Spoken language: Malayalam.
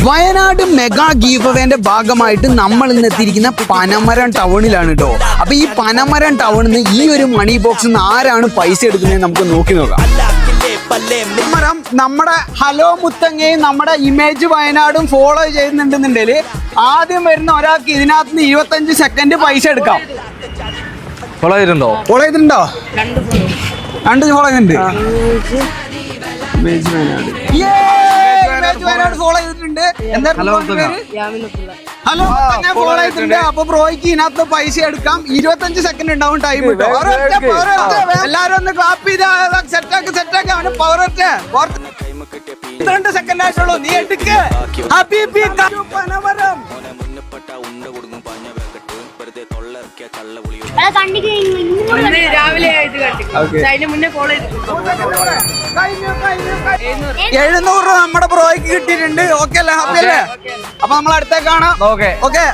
വയനാട് മെഗാ ഗീവ് അവേന്റെ ഭാഗമായിട്ട് നമ്മൾ ഇന്ന് എത്തിയിരിക്കുന്ന പനമരം ടൗണിലാണ് കേട്ടോ. അപ്പൊ ഈ പനമരം ടൗണിൽ നിന്ന് ഈ ഒരു മണി ബോക്സിൽ നിന്ന് ആരാണ് പൈസ എടുക്കുന്നത് നമുക്ക് നോക്കി നോക്കാം. പനമരം നമ്മുടെ ഹലോ മുത്തങ്ങയും നമ്മുടെ ഇമേജ് വയനാടും ഫോളോ ചെയ്യുന്നുണ്ടെന്നുണ്ടെങ്കിൽ ആദ്യം വരുന്ന ഒരാൾക്ക് ഇതിനകത്ത് നിന്ന് 25 സെക്കൻഡ് പൈസ എടുക്കാം. ഫോളോ ചെയ്തിട്ടുണ്ടോ? രണ്ട് ഫോളോ ചെയ്തിട്ടുണ്ട്. വയനാട് ഫോളോ ചെയ്തിട്ടുണ്ട്. ഹലോ ഞാൻ ഫോളോ ചെയ്തിട്ടുണ്ട്. അപ്പൊ ബ്രോയ്ക്ക് ഇതിനകത്ത് പൈസ എടുക്കാം. 25 സെക്കൻഡ് ഉണ്ടാവും ടൈം കിട്ടും. എല്ലാരും ഒന്ന് ക്ലാപ്പ് ചെയ്ത് സെറ്റാക്കി അവന് പവർ 22 സെക്കൻഡ് ആയിട്ടുള്ളൂ. നീ എടുക്ക്. പനമരം രാവിലെ ആയിട്ട് അതിന് മുന്നേ ഫോളോ ചെയ്തു. 700 നമ്മുടെ ബ്രോയ്ക്ക് കിട്ടിയിട്ടുണ്ട്. ഓക്കെ അല്ലേ? ഹാപ്പി അല്ലേ? അപ്പൊ നമ്മൾ അടുത്തേക്ക് കാണാം. ഓക്കെ.